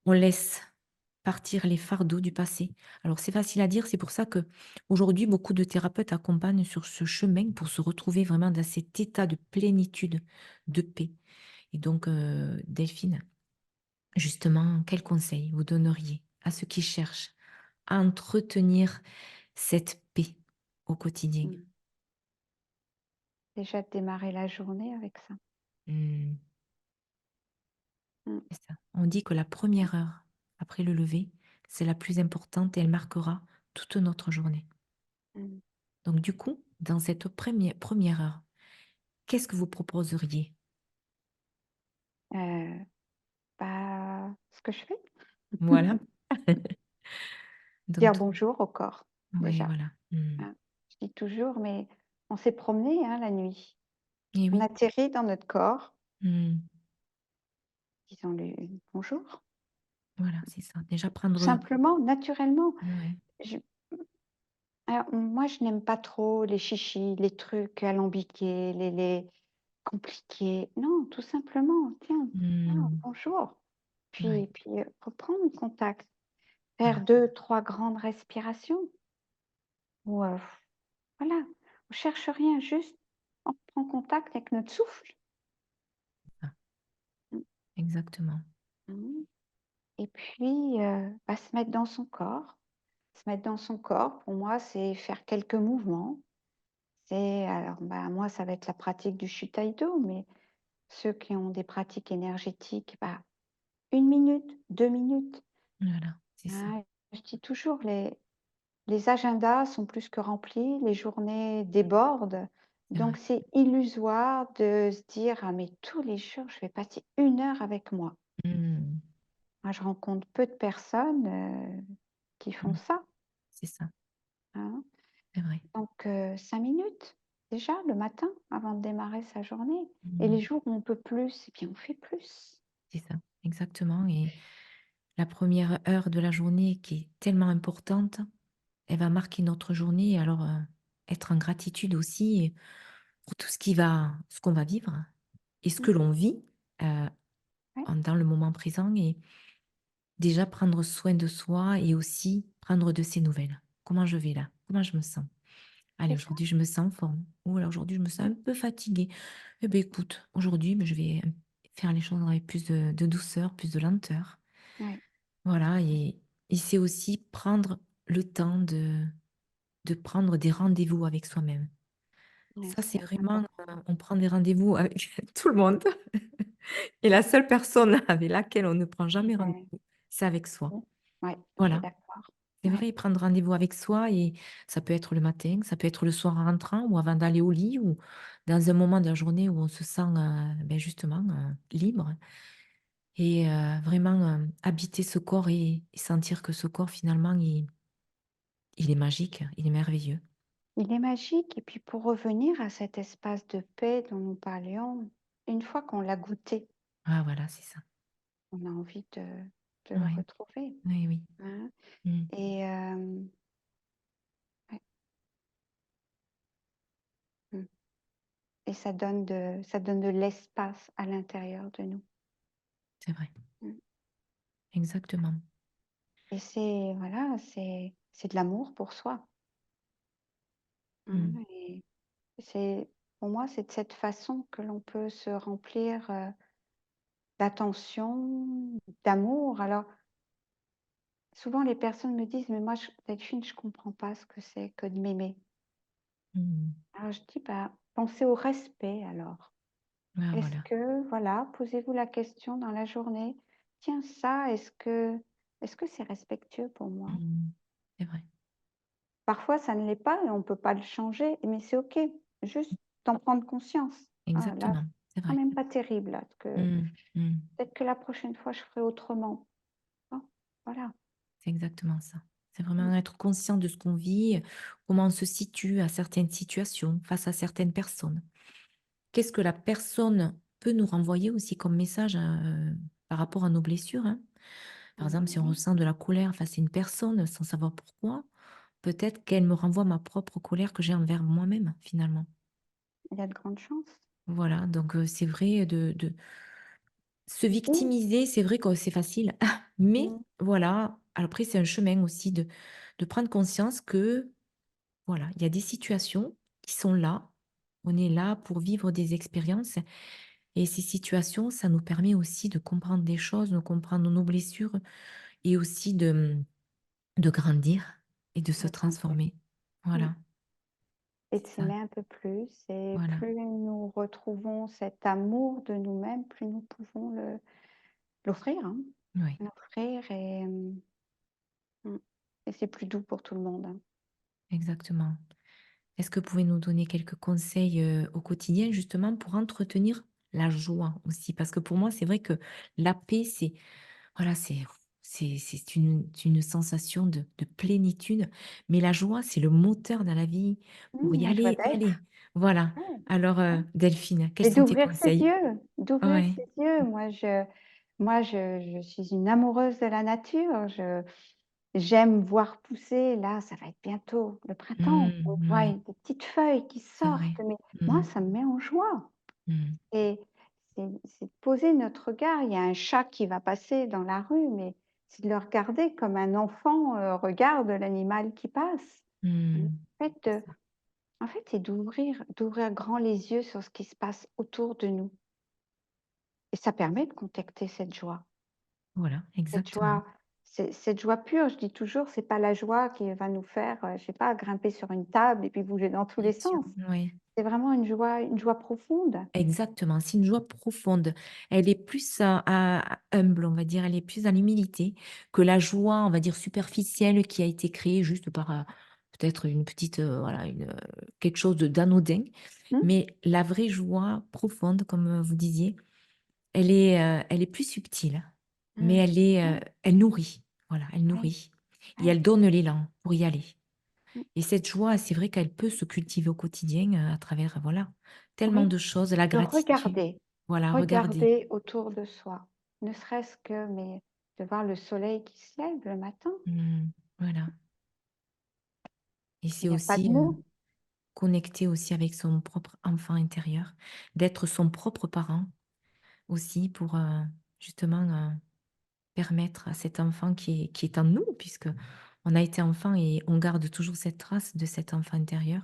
on laisse partir les fardeaux du passé. Alors c'est facile à dire, c'est pour ça que aujourd'hui beaucoup de thérapeutes accompagnent sur ce chemin pour se retrouver vraiment dans cet état de plénitude, de paix. Et donc, Delphine, justement, quels conseils vous donneriez à ceux qui cherchent à entretenir cette paix au quotidien? mmh. Déjà de démarrer la journée avec ça. Mmh, Mmh, c'est ça. On dit que la ouais, première heure après le lever, c'est la plus importante et elle marquera toute notre journée. mmh. Donc du coup, dans cette première heure, qu'est-ce que vous proposeriez? Heu, Bah, ce que je fais. Voilà. Donc Dire tout bonjour au corps, ouais, déjà, voilà. Mmh. hein. Je dis toujours: «Mais on s'est promené, hein, la nuit. Et On oui. atterrit dans notre corps, Mmh. disons-lui bonjour». Voilà, c'est ça. Déjà Tout prendre simplement, naturellement. ouais. Je Alors moi, je n'aime pas trop les chichis, les trucs alambiqués, les compliqués. Non, tout simplement, tiens, ah, Mmh. bonjour. Ouais, Puis, reprendre contact, faire voilà, 2, 3 grandes respirations ou, voilà, on cherche rien, juste on prend contact avec notre souffle. c'est ça. Mmh Exactement. mh. Et puis, bah, se mettre dans son corps. Se mettre dans son corps, pour moi, c'est faire quelques mouvements. C'est alors, bah, moi, ça va être la pratique du Shutaido, mais ceux qui ont des pratiques énergétiques, bah, 1 minute, 2 minutes, Voilà, c'est ça. hein. Je dis toujours les agendas sont plus que remplis, les journées débordent, C'est vrai. donc c'est illusoire de se dire: «Ah mais tous les jours, je vais passer 1 heure avec moi». Mmh. Moi, je rencontre peu de personnes, qui font Mmh. ça, C'est ça, hein. c'est vrai. Donc 5 minutes, déjà, le matin, avant de démarrer sa journée et Mmh. les jours où on peut plus, eh bien, on fait plus. C'est ça, exactement et la première heure de la journée qui est tellement importante, elle va marquer notre journée alors, être en gratitude aussi pour tout ce qu'on va vivre et ce Mmh, que l'on vit, heu, ouais, dans le moment présent et déjà prendre soin de soi et aussi prendre de ses nouvelles. Comment je vais là? Comment je me sens? Allez, c'est ça. aujourd'hui, je me sens en forme. Ou alors aujourd'hui, je me sens un peu fatiguée. Eh bien, écoute, aujourd'hui, ben, je vais faire les choses avec plus de douceur, plus de lenteur. Ouais, Voilà, et c'est aussi prendre le temps de prendre des rendez-vous avec soi-même. ouais, Ça, c'est ça, c'est vraiment, important. on prend des rendez-vous avec tout le monde. Et la seule personne avec laquelle on ne prend jamais Ouais, rendez-vous, c'est avec soi. mmh, ouais, je suis Voilà. d'accord. C'est Ouais, vrai, prendre rendez-vous avec soi et ça peut être le matin, ça peut être le soir en rentrant ou avant d'aller au lit ou dans un moment de la journée où on se sent, beh, justement, libre et vraiment, habiter ce corps et sentir que ce corps finalement il est magique, il est merveilleux. il est magique et puis pour revenir à cet espace de paix dont nous parlions, une fois qu'on l'a goûté, Ah voilà, c'est ça. on a envie de le Oui, retrouver, oui, oui. hein. Mmh, Et ouais, mmh et ça donne de l'espace à l'intérieur de nous. c'est vrai, Mmh exactement. et c'est voilà, c'est de l'amour pour soi, Mmh, hein et c'est pour moi, c'est de cette façon que l'on peut se remplir, d'attention, d'amour. Alors souvent les personnes me disent: «Mais moi Delphine, je comprends pas ce que c'est que de m'aimer». mmh, Alors je dis: «Bah, Pensez au respect alors. Ah Est-ce voilà. que voilà, posez-vous la question dans la journée: «Tiens ça, est-ce que c'est respectueux pour moi?» Mmh. C'est vrai. Parfois ça ne l'est pas et on ne peut pas le changer, mais c'est OK. Juste d'en prendre conscience. «Ah là, Exactement, c'est c'est quand vrai. même pas terrible là, que Mmh. Mmh. peut-être que la prochaine fois je ferai autrement». Hein, voilà. C'est exactement ça. C'est Mmh, vraiment être conscient de ce qu'on vit, comment on se situe à certaines situations, face à certaines personnes. Qu'est-ce que la personne peut nous renvoyer aussi comme message, par rapport à nos blessures, hein? Par exemple, si on oui, ressent de la colère face à une personne sans savoir pourquoi, peut-être qu'elle me renvoie ma propre colère que j'ai envers moi-même, finalement. il y a de grandes chances. Voilà, donc c'est vrai de se Ou victimiser, c'est vrai que c'est facile, mais mmh, voilà, après c'est un chemin aussi de prendre conscience que, voilà, il y a des situations qui sont là. On est là pour vivre des expériences et ces situations, ça nous permet aussi de comprendre des choses, de comprendre nos blessures et aussi de grandir et de se de grandir. transformer. Mmh, Voilà, et de c'est ça. s'aimer un peu plus et Voilà, plus nous retrouvons cet amour de nous-mêmes, plus nous pouvons l'offrir, hein. oui, L'offrir mmh et c'est plus doux pour tout le monde, hein. exactement. Est-ce que vous pouvez nous donner quelques conseils, au quotidien justement pour entretenir la joie aussi? Parce que pour moi, c'est vrai que la paix, c'est voilà, c'est une sensation de plénitude, mais la joie, c'est le moteur dans la vie pour y La joie aller, d'être. aller. Voilà. Ouais, Alors, ouais. Delphine, quels Et sont tes d'ouvrir ses conseils? yeux, d'ouvrir Ouais. ses yeux. Moi, je suis une amoureuse de la nature. J'aime voir pousser, là, ça va être bientôt le printemps. On Mmh, voit ouais, des petites feuilles qui c'est vrai. sortent, mais moi, Mmh. ça me met en joie Mmh. et c'est de poser notre regard. Il y a un chat qui va passer dans la rue, mais c'est de le regarder comme un enfant, regarde l'animal qui passe. Mmh. Mmh. fait, C'est heu, ça. en fait, c'est d'ouvrir grand les yeux sur ce qui se passe autour de nous et ça permet de contacter cette joie. Voilà, Cette exactement. joie cette joie pure, je dis toujours, c'est pas la joie qui va nous faire, je sais pas, grimper sur une table et puis bouger dans tous Bien les sûr, sens. oui. C'est vraiment une joie profonde. Exactement, c'est une joie profonde. Elle est plus, humble, on va dire, elle est plus dans l'humilité que la joie, on va dire, superficielle qui a été créée juste par, peut-être une petite, voilà, quelque chose d'anodin. Mmh, Mais la vraie joie profonde, comme, vous disiez, elle est plus subtile, mais mmh. Ouais, elle nourrit, voilà, elle ouais, nourrit et ouais. elle donne l'élan pour y aller. Mmh. Et cette joie, c'est vrai qu'elle peut se cultiver au quotidien, à travers, voilà, tellement Oui, de choses, la de gratitude. regarder, Voilà, regarder. regarder autour de soi, ne serait-ce que mais de voir le soleil qui se lève le matin. Mmh, voilà et Il c'est y a pas de aussi, mots. connecter aussi avec son propre enfant intérieur, d'être son propre parent aussi pour, justement, permettre à cet enfant qui est en nous puisque on a été enfant et on garde toujours cette trace de cet enfant intérieur.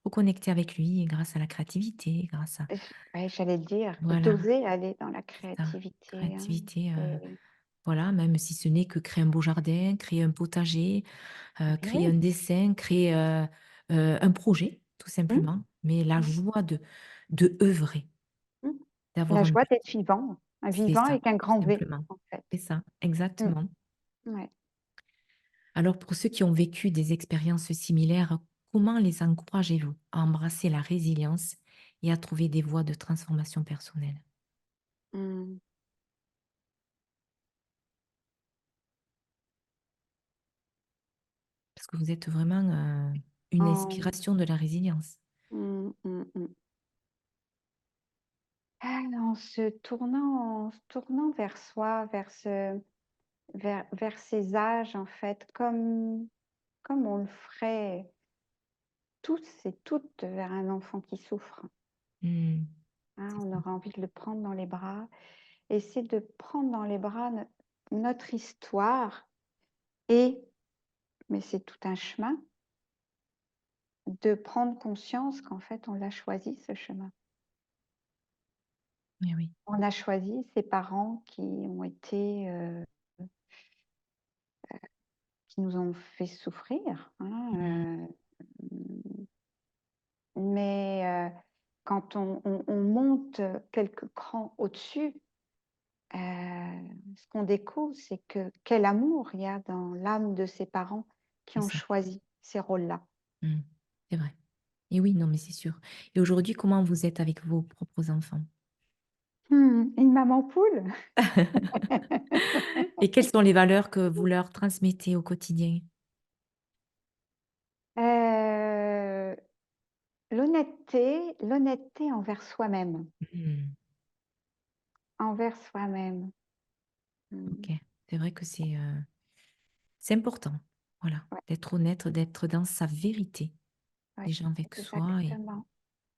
Faut connecter avec lui grâce à la créativité, grâce à Ouais, j'allais le dire et voilà, d'oser aller dans la c'est ça, créativité, hein. créativité, C'est voilà, même si ce n'est que créer un beau jardin, créer un potager, créer un oui. dessin, créer, un projet, tout Mmh, simplement. Mais la mmh, joie de œuvrer, mmh. d'avoir La un joie d'être petit vivant, un c'est vivant ça, avec un tout grand V, simplement. en fait. C'est ça, Mmh, exactement. ouais. Alors pour ceux qui ont vécu des expériences similaires, comment les encouragez-vous à embrasser la résilience et à trouver des voies de transformation personnelle? Mmh. Parce que vous êtes vraiment, une En inspiration de la résilience. mmh. En se tournant vers soi, vers ces âges, en fait, comme on le ferait tous et toutes vers un enfant qui souffre, Mmh, hein. c'est On ça. aurait envie de le prendre dans les bras et c'est de prendre dans les bras notre histoire et mais c'est tout un chemin, de prendre conscience qu'en fait, on l'a choisi ce chemin. Eh oui. On a choisi ses parents qui nous ont fait souffrir, Mmh, hein, mmh, mais quand on monte quelques crans au-dessus, ce qu'on découvre, c'est que quel amour il y a dans l'âme de ces parents qui C'est ont ça. choisi ces rôles-là. Mmh. C'est vrai. Et oui, non, mais c'est sûr. Et aujourd'hui, comment vous êtes avec vos propres enfants? Une maman poule? Et quelles sont les valeurs que vous leur transmettez au quotidien? Heu, l'honnêteté envers soi-même, Mmh. envers soi-même. Mmh, OK. C'est vrai que c'est important, voilà, ouais, d'être honnête, d'être dans sa vérité, ouais, déjà avec soi et exactement.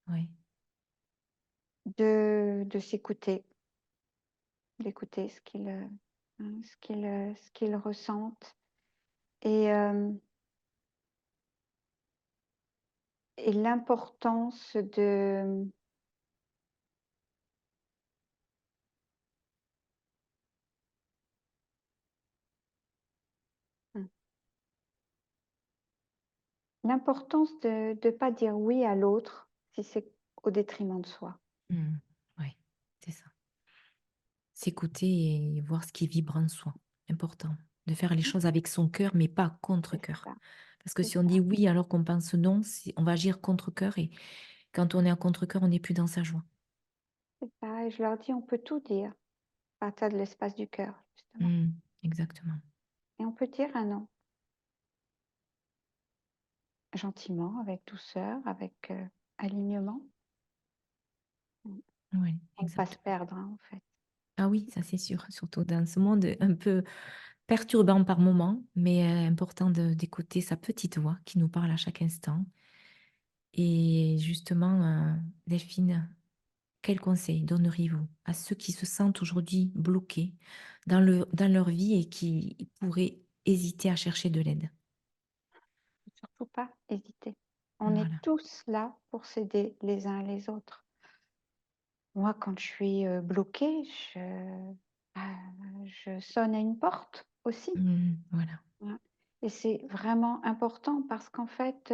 ouais. De s'écouter, d'écouter ce qu'ils ressentent et l'importance de mmh, l'importance de pas dire oui à l'autre si c'est au détriment de soi. Mmh. Ouais, c'est ça. S'écouter et voir ce qui vibre en soi, important. De faire les Mmh, choses avec son cœur, mais pas contre c'est cœur. ça, Parce que c'est si on dit ça, oui alors qu'on pense non, on va agir contre cœur et quand on est à contre cœur, on n'est plus dans sa joie. c'est ça et je leur dis: «On peut tout dire à partir de l'espace du cœur, justement Mmh. Exactement. et on peut dire un non, gentiment, avec douceur, avec, alignement, mmh, Oui, pour ne pas se exactement. perdre, hein, en fait». Ah oui, ça c'est sûr, surtout dans ce monde un peu perturbant par moments, mais important d'écouter sa petite voix qui nous parle à chaque instant. Et justement, Delphine, quels conseils donneriez-vous à ceux qui se sentent aujourd'hui bloqués dans leur vie et qui pourraient hésiter à chercher de l'aide? Surtout pas hésiter. On est Voilà. tous là pour s'aider les uns les autres. Moi, quand je suis, bloquée, bah, je sonne à une porte aussi, Voilà, hein et c'est vraiment important parce qu'en fait,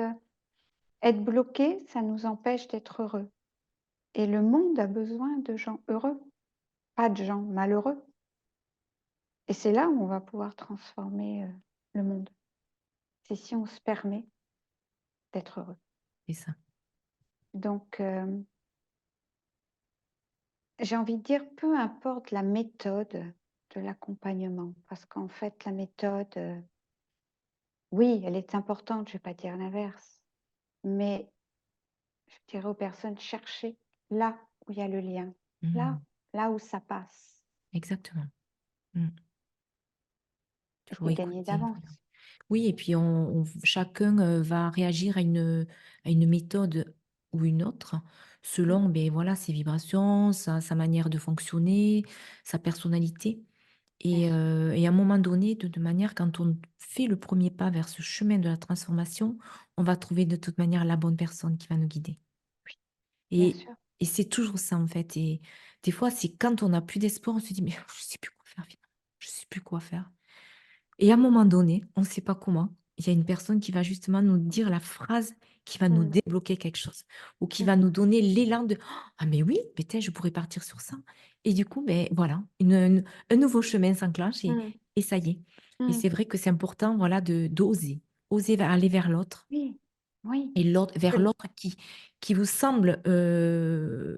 être bloqué, ça nous empêche d'être heureux et le monde a besoin de gens heureux, pas de gens malheureux et c'est là où on va pouvoir transformer, le monde. C'est si on se permet d'être heureux. c'est ça. Donc j'ai envie de dire, peu importe la méthode de l'accompagnement, parce qu'en fait, la méthode, oui, elle est importante, je ne vais pas dire l'inverse, mais je dirais aux personnes, cherchez là où il y a le lien, Mmh. là, là où ça passe, Exactement. Mmh. et Toujours c'est gagné écouter, voilà. d'avance. Oui et puis chacun, va réagir à une méthode ou une autre Mmh, selon, beh, voilà, ses vibrations, sa manière de fonctionner, sa personnalité bien sûr, et à un moment donné, de manière quand on fait le premier pas vers ce chemin de la transformation, on va trouver de toute manière la bonne personne qui va nous guider oui, bien et sûr. et c'est toujours ça, en fait et des fois, c'est quand on n'a plus d'espoir, on se dit: «Mais je sais plus quoi faire finalement, je sais plus quoi faire». Et à un moment donné, on ne sait pas comment, il y a une personne qui va justement nous dire la phrase qui va nous Mmh, débloquer quelque chose ou qui va mmh, nous donner l'élan de: «Ah mais oui, peut-être je pourrais partir sur ça» et du coup, beh, voilà, un nouveau chemin s'enclenche mmh, et ça y est et mmh. c'est vrai que c'est important, voilà, d'oser, oser aller vers l'autre Oui, oui, et vers de l'autre qui vous semble,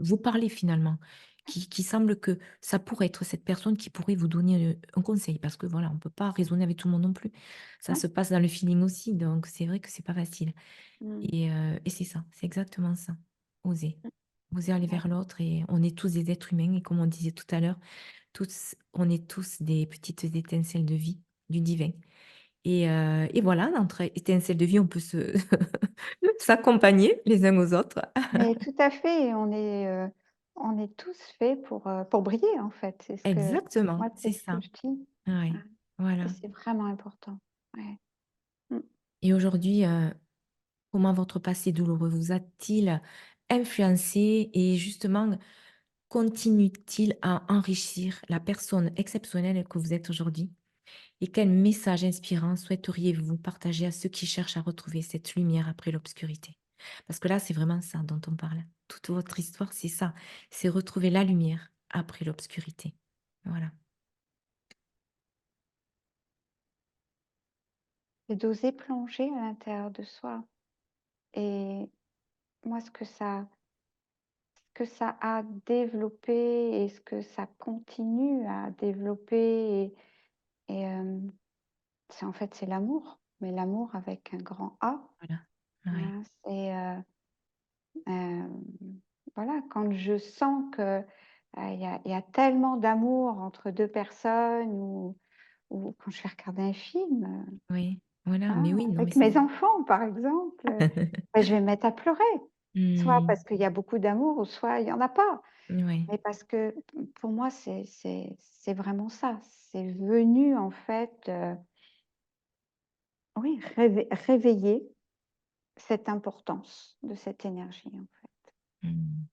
vous parler finalement, qui semble que ça pourrait être cette personne qui pourrait vous donner, un conseil. Parce que voilà, on ne peut pas raisonner avec tout le monde non plus. Ça non, se passe dans le feeling aussi, donc c'est vrai que c'est pas facile mmh, et c'est ça, c'est exactement ça. Oser. mmh, Oser aller ouais. vers l'autre et on est tous des êtres humains et comme on disait tout à l'heure, on est tous des petites étincelles de vie, du divin et voilà, entre étincelles de vie, on peut se s'accompagner les uns aux autres. Mais tout à fait, on est tous faits pour briller, en fait. Exactement, c'est C'est ce que ça. je dis, Oui, hein et voilà c'est vraiment important. Ouais. Mmh. et aujourd'hui, comment votre passé douloureux vous a-t-il influencé et justement continue-t-il à enrichir la personne exceptionnelle que vous êtes aujourd'hui? Et quel message inspirant souhaiteriez-vous partager à ceux qui cherchent à retrouver cette lumière après l'obscurité? Parce que là, c'est vraiment ça dont on parle. toute votre histoire, c'est ça, c'est retrouver la lumière après l'obscurité. Voilà. Et d'oser plonger à l'intérieur de soi et moi ce que ça a développé et ce que ça continue à développer et c'est en fait, c'est l'amour, mais l'amour avec un grand A. Voilà. Ouais, Voilà, c'est, hem, voilà, quand je sens que, il y a tellement d'amour entre 2 personnes ou quand je vais regarder un film, oui, voilà, voilà, mais oui, non, mais avec c'est mes enfants, par exemple, bah, je vais me mettre à pleurer. Soit mmh, parce qu'il y a beaucoup d'amour ou soit il y en a pas. ouais, Mais parce que pour moi, c'est vraiment ça. C'est venu en fait, oui, réveiller cette importance de cette énergie, en fait. mmh,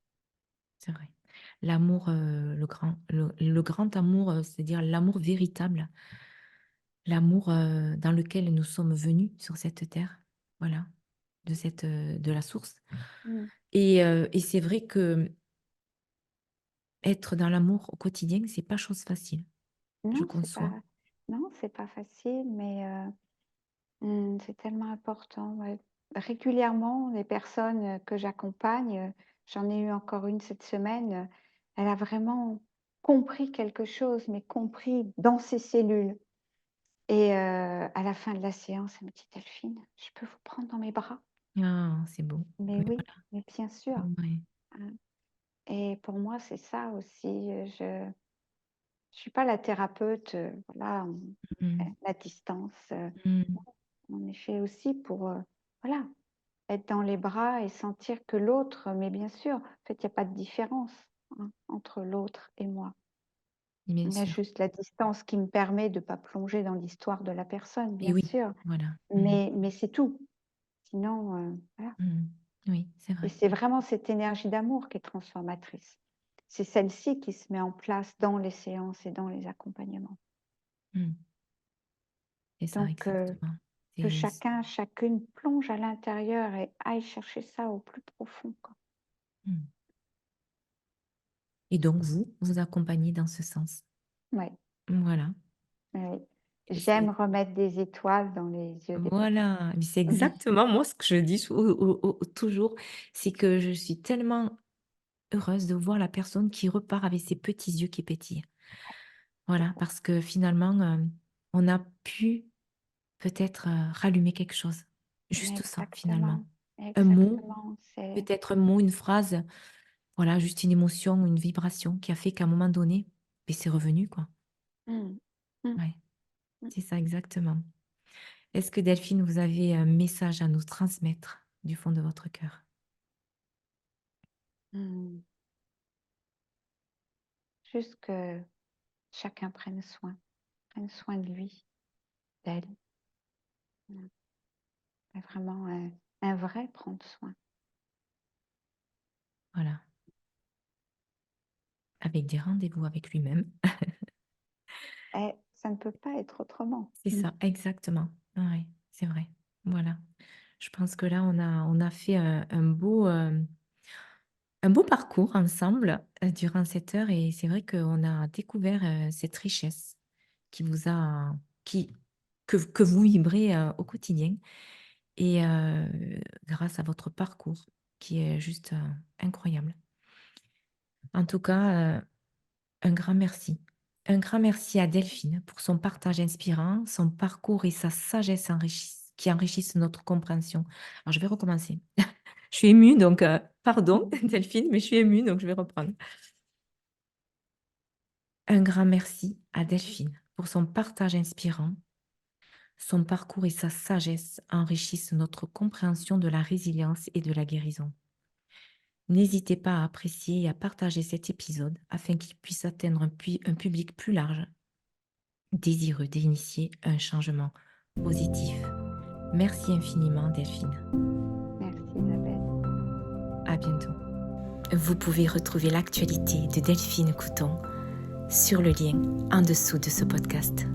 c'est vrai. L'amour, le grand amour, c'est-à-dire l'amour véritable, l'amour, dans lequel nous sommes venus sur cette terre, voilà, de la source Mmh. et c'est vrai que être dans l'amour au quotidien, c'est pas chose facile, je Non, c'est pas conçois. non, c'est pas facile, mais c'est tellement important, ouais. Régulièrement, les personnes, que j'accompagne, j'en ai eu encore une cette semaine, elle a vraiment compris quelque chose, mais compris dans ses cellules et à la fin de la séance, elle me dit: «Delphine, je peux vous prendre dans mes bras?» Ah, c'est beau. «Mais Oui, oui, voilà. mais bien sûr», Ouais. hein, et pour moi, c'est ça aussi, je suis pas la thérapeute, voilà, Mmh. la distance, Mmh. on est fait aussi pour, voilà, être dans les bras et sentir que l'autre mais bien sûr, en fait, il y a pas de différence, hein, entre l'autre et moi. Bien Il y a sûr. juste la distance qui me permet de pas plonger dans l'histoire de la personne, Et bien oui, sûr, voilà. Mmh. mais c'est tout. Sinon, voilà, Mmh. Oui, c'est et vrai. c'est vraiment cette énergie d'amour qui est transformatrice. C'est celle-ci qui se met en place dans les séances et dans les accompagnements. Mmh. C'est ça, Donc exactement. que C'est c chacun, chacune plonge à l'intérieur et aille chercher ça au plus profond, quoi. mmh et donc vous, vous accompagnez dans ce sens? Ouais, Voilà. ouais. C'est J'aime remettre des étoiles dans les yeux des personnes. voilà, mais c'est exactement moi ce que je dis toujours, c'est que je suis tellement heureuse de voir la personne qui repart avec ses petits yeux qui pétillent. C'est Voilà, ça. parce que finalement, on a pu peut-être, rallumer quelque chose. Juste ça, finalement. Exactement, Un mot, exactement, c'est peut-être un mot, une phrase, voilà, juste une émotion, une vibration qui a fait qu'à un moment donné, beh, c'est revenu, quoi. mmh, mmh, Ouais, mmh, c'est ça exactement. Est-ce que Delphine, vous avez un message à nous transmettre du fond de votre cœur? mmh. Juste que chacun prenne soin de lui, d'elle. Mmh. Mais vraiment un vrai prendre soin. Voilà, avec des rendez-vous avec lui-même. Et ça ne peut pas être autrement. C'est Mmh. ça, exactement. Ouais, c'est vrai. Voilà. Je pense que là, on a fait un beau parcours ensemble, durant cette heure et c'est vrai qu'on a découvert, cette richesse qui vous a qui que vous vibrez, au quotidien et grâce à votre parcours qui est juste, incroyable. En tout cas, un grand merci. Un grand merci à Delphine pour son partage inspirant, son parcours et sa sagesse qui enrichissent notre compréhension. Alors je vais recommencer. Je suis émue donc, pardon Mmh. Delphine, mais je suis émue donc je vais reprendre. Un grand merci à Delphine pour son partage inspirant. Son parcours et sa sagesse enrichissent notre compréhension de la résilience et de la guérison. N'hésitez pas à apprécier et à partager cet épisode afin qu'il puisse atteindre un public plus large, désireux d'initier un changement positif. Merci infiniment Delphine. Merci Isabelle. À bientôt. Vous pouvez retrouver l'actualité de Delphine Couton sur le lien en dessous de ce podcast.